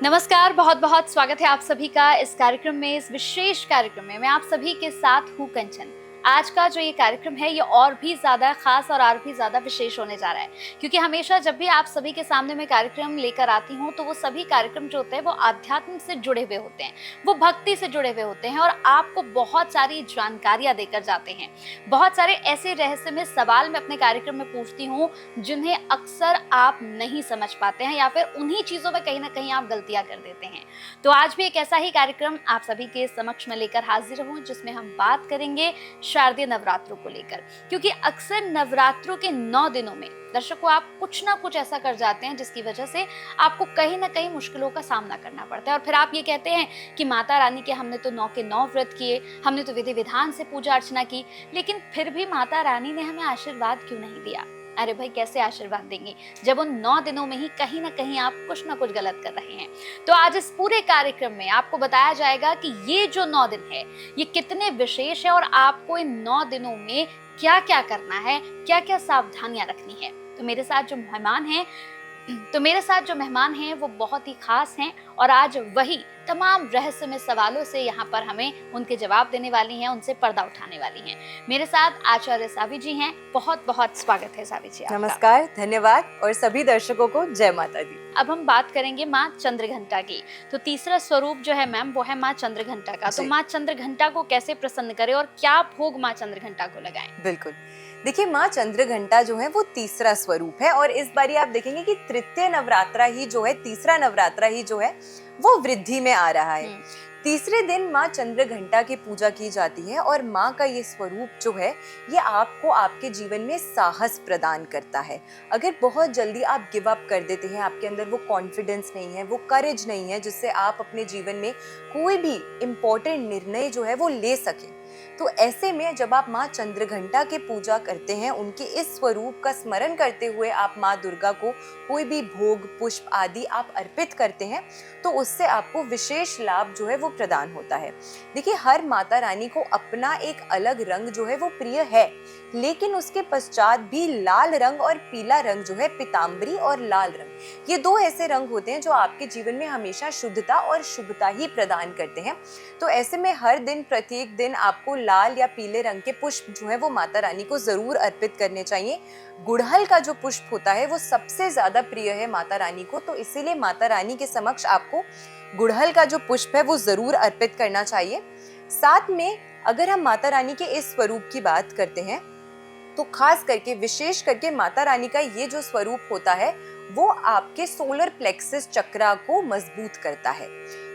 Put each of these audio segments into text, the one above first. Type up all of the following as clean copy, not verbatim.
नमस्कार, बहुत बहुत स्वागत है आप सभी का इस कार्यक्रम में। इस विशेष कार्यक्रम में मैं आप सभी के साथ हूँ कंचन। आज का जो ये कार्यक्रम है ये और भी ज़्यादा खास और भी ज़्यादा विशेष होने जा रहा है, क्योंकि हमेशा जब भी आप सभी के सामने मैं कार्यक्रम लेकर आती हूँ तो वो सभी कार्यक्रम जो होते हैं वो आध्यात्म से जुड़े हुए होते हैं, वो भक्ति से जुड़े हुए होते हैं और आपको बहुत सारी जानकारियाँ देकर जाते हैं। बहुत सारे ऐसे रहस्यमय सवाल मैं अपने कार्यक्रम में पूछती हूँ जिन्हें अक्सर आप नहीं समझ पाते हैं या फिर उन्हीं चीज़ों में कहीं ना कहीं आप गलतियाँ कर देते हैं। तो आज भी एक ऐसा ही कार्यक्रम आप सभी के समक्ष में लेकर हाजिर हूँ जिसमें हम बात करेंगे शारदीय नवरात्रों को लेकर, क्योंकि अक्सर नवरात्रों के 9 दिनों में दर्शकों आप कुछ ना कुछ ऐसा कर जाते हैं जिसकी वजह से आपको कहीं ना कहीं मुश्किलों का सामना करना पड़ता है और फिर आप ये कहते हैं कि माता रानी के हमने तो 9 के 9 व्रत किए, हमने तो विधि विधान से पूजा अर्चना की, लेकिन फिर भी माता रानी ने हमें आशीर्वाद क्यों नहीं दिया। अरे भाई, कैसे आशीर्वाद देंगी जब उन 9 दिनों में ही कहीं ना कहीं आप कुछ ना कुछ गलत कर रहे हैं। तो आज इस पूरे कार्यक्रम में आपको बताया जाएगा कि ये जो 9 दिन है ये कितने विशेष है और आपको इन 9 दिनों में क्या क्या करना है, क्या क्या सावधानियां रखनी है। तो मेरे साथ जो मेहमान हैं वो बहुत ही खास हैं और आज वही तमाम रहस्यमय सवालों से यहाँ पर हमें उनके जवाब देने वाली हैं, उनसे पर्दा उठाने वाली हैं। मेरे साथ आचार्य सावी जी हैं। बहुत बहुत स्वागत है सावी जी आपका। नमस्कार, धन्यवाद और सभी दर्शकों को जय माता दी। अब हम बात करेंगे माँ चंद्रघंटा की। तो तीसरा स्वरूप जो है मैम वो है माँ चंद्रघंटा का। तो माँ चंद्रघंटा को कैसे प्रसन्न करें और क्या भोग माँ चंद्रघंटा को लगाएं? बिल्कुल, देखिए माँ चंद्रघंटा जो है वो तीसरा स्वरूप है और इस बारी आप देखेंगे कि तृतीय नवरात्रा ही जो है, तीसरा नवरात्रा ही जो है वो वृद्धि में आ रहा है। तीसरे दिन माँ चंद्रघंटा की पूजा की जाती है और माँ का ये स्वरूप जो है ये आपको आपके जीवन में साहस प्रदान करता है। अगर बहुत जल्दी आप गिव अप कर देते हैं, आपके अंदर वो कॉन्फिडेंस नहीं है, वो करेज नहीं है जिससे आप अपने जीवन में कोई भी इम्पोर्टेंट निर्णय जो है वो ले सकें, तो ऐसे में जब आप माँ चंद्रघंटा की पूजा करते हैं, उनके इस स्वरूप का स्मरण करते हुए आप माँ दुर्गा को कोई भी भोग पुष्प आदि आप अर्पित करते हैं, तो उससे आपको विशेष लाभ जो है वो प्रदान होता है। देखिए, हर माता रानी को अपना एक अलग रंग जो है वो प्रिय है, लेकिन उसके पश्चात भी लाल रंग और पीला रंग जो है, पीताम्बरी और लाल रंग, ये दो ऐसे रंग होते हैं जो आपके जीवन में हमेशा शुद्धता और शुभता ही प्रदान करते हैं। तो ऐसे में हर दिन प्रत्येक दिन आपको लाल या पीले रंग के पुष्प जो है वो माता रानी को जरूर अर्पित करने चाहिए। गुड़हल का जो पुष्प होता है वो सबसे ज्यादा प्रिय है माता रानी को, तो इसीलिए माता रानी के समक्ष आपको गुड़हल का जो पुष्प है वो जरूर अर्पित करना चाहिए। साथ में अगर हम माता रानी के इस स्वरूप की बात करते हैं तो खास करके विशेष करके माता रानी का ये जो स्वरूप होता है वो आपके सोलर प्लेक्सस चक्रा को मजबूत करता है।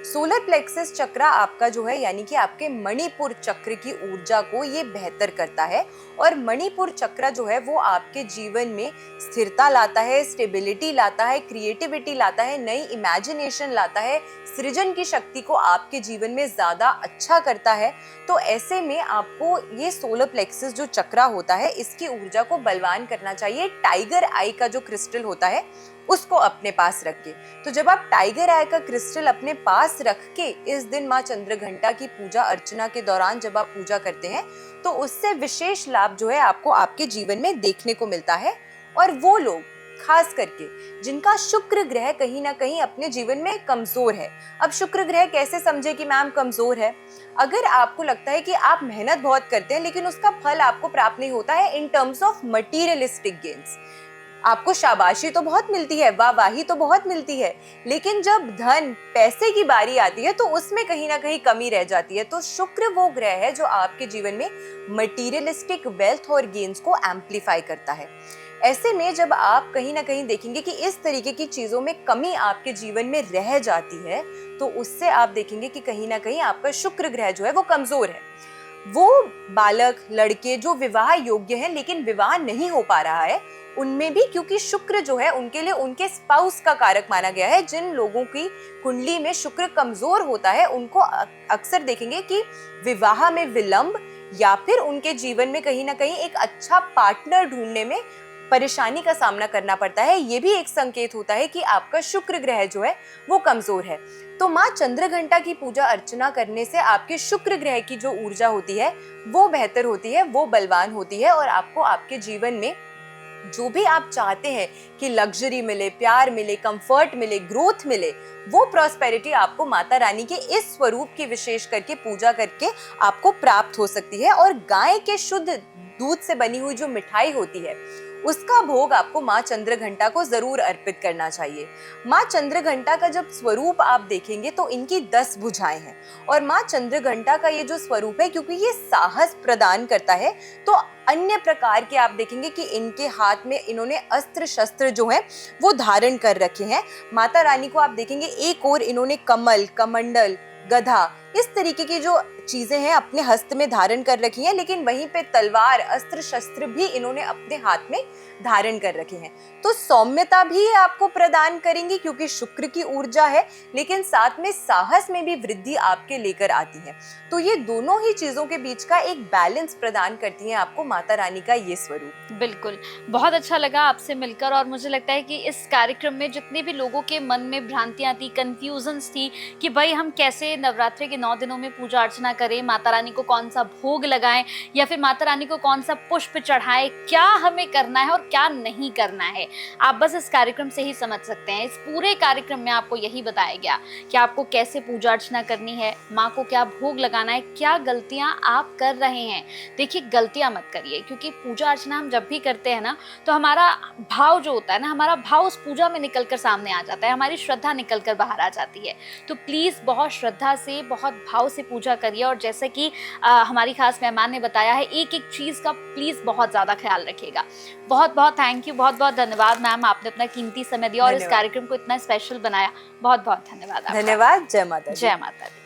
सोलर प्लेक्सस चक्रा आपका जो है यानी कि आपके मणिपुर चक्र की ऊर्जा को ये बेहतर करता है और मणिपुर चक्र जो है वो आपके जीवन में स्थिरता लाता है, स्टेबिलिटी लाता है, क्रिएटिविटी लाता है, नई इमेजिनेशन लाता है, सृजन की शक्ति को आपके जीवन में ज्यादा अच्छा करता है। तो ऐसे में आपको ये सोलर प्लेक्सस जो चक्रा होता है इसकी ऊर्जा को बलवान करना चाहिए। टाइगर आई का जो क्रिस्टल होता है उसको अपने पास रख के, तो जब आप टाइगर आई का क्रिस्टल अपने पास रख के इस दिन माँ चंद्रघंटा की पूजा अर्चना के दौरान जब आप पूजा करते हैं तो उससे विशेष लाभ जो है आपको आपके जीवन में देखने को मिलता है। और वो लोग खास करके जिनका शुक्र ग्रह कहीं ना कहीं अपने जीवन में कमजोर है। अब शुक्र ग्रह कैसे समझे कि मैम कमजोर है? अगर आपको लगता है कि आप मेहनत बहुत करते हैं लेकिन उसका फल आपको प्राप्त नहीं होता है in terms of materialistic gains, आपको शाबाशी तो बहुत मिलती है, वाहवाही तो बहुत मिलती है, लेकिन जब धन पैसे की बारी आती है तो उसमें कहीं ना कहीं कमी रह जाती है। तो शुक्र वो ग्रह है जो आपके जीवन में मटीरियलिस्टिक वेल्थ और गेन्स को एम्पलीफाई करता है। ऐसे में जब आप कहीं ना कहीं देखेंगे कि इस तरीके की चीजों में कमी आपके जीवन में रह जाती है तो उससे आप देखेंगे कि कहीं ना कहीं आपका शुक्र ग्रह जो है वो कमजोर है। वो बालक लड़के जो विवाह योग्य हैं लेकिन विवाह नहीं हो पा रहा है, उनमें भी क्योंकि शुक्र जो है उनके लिए उनके स्पाउस का कारक माना गया है। जिन लोगों की कुंडली में शुक्र कमजोर होता है उनको अक्सर देखेंगे कि विवाह में विलंब या फिर उनके जीवन में कहीं ना कहीं एक अच्छा पार्टनर ढूंढने में परेशानी का सामना करना पड़ता है। ये भी एक संकेत होता है कि आपका शुक्र ग्रह जो है वो कमजोर है। तो माँ चंद्रघंटा की पूजा अर्चना करने से आपके शुक्र ग्रह की जो ऊर्जा होती है वो बेहतर होती है, वो बलवान होती है और आपको आपके जीवन में जो भी आप चाहते हैं कि लग्जरी मिले, प्यार मिले, कंफर्ट मिले, ग्रोथ मिले, वो प्रॉस्पेरिटी आपको माता रानी के इस स्वरूप की विशेष करके पूजा करके आपको प्राप्त हो सकती है। और गाय के शुद्ध दूध से बनी हुई जो मिठाई होती है उसका भोग आपको माँ चंद्रघंटा को जरूर अर्पित करना चाहिए। माँ चंद्रघंटा का जब स्वरूप आप देखेंगे तो इनकी 10 भुजाएं हैं और माँ चंद्रघंटा का ये जो स्वरूप है, क्योंकि ये साहस प्रदान करता है, तो अन्य प्रकार के आप देखेंगे कि इनके हाथ में इन्होंने अस्त्र शस्त्र जो है वो धारण कर रखे हैं। माता रानी को आप देखेंगे एक ओर इन्होंने कमल, कमंडल, गधा, इस तरीके की जो चीजें हैं अपने हस्त में धारण कर रखी हैं, लेकिन वहीं पे तलवार, अस्त्र शस्त्र भी इन्होंने अपने हाथ में धारण कर रखे हैं। तो सौम्यता भी आपको प्रदान करेंगी क्योंकि शुक्र की ऊर्जा है, लेकिन साथ में साहस में भी वृद्धि आपके लेकर आती है। तो ये दोनों ही चीजों के बीच का एक बैलेंस प्रदान करती है आपको माता रानी का ये स्वरूप। बिल्कुल, बहुत अच्छा लगा आपसे मिलकर और मुझे लगता है कि इस कार्यक्रम में जितने भी लोगों के मन में भ्रांतियां थी, कंफ्यूजन्स थी कि भाई हम कैसे नवरात्रि के 9 दिनों में पूजा अर्चना करें, माता रानी को कौन सा भोग लगाएं या फिर माता रानी को कौन सा पुष्प चढ़ाएं, क्या हमें करना है और क्या नहीं करना है, आप बस इस कार्यक्रम से ही समझ सकते हैं। इस पूरे कार्यक्रम में आपको यही बताया गया कि आपको कैसे पूजा अर्चना करनी है, माँ को क्या भोग लगाना है, क्या गलतियां आप कर रहे हैं। देखिए, गलतियां मत करिए, क्योंकि पूजा अर्चना हम जब भी करते हैं ना तो हमारा भाव जो होता है ना, हमारा भाव उस पूजा में निकल कर सामने आ जाता है, हमारी श्रद्धा निकल कर बाहर आ जाती है। तो प्लीज़ बहुत श्रद्धा से, बहुत भाव से पूजा करिए। और जैसे कि हमारी खास मेहमान ने बताया है, एक एक चीज़ का प्लीज़ बहुत ज़्यादा ख्याल रखिएगा। बहुत बहुत थैंक यू, बहुत बहुत धन्यवाद मैम, आपने अपना कीमती समय दिया और इस कार्यक्रम को इतना स्पेशल बनाया। बहुत बहुत धन्यवाद। धन्यवाद। जय माता दी। जय माता दी।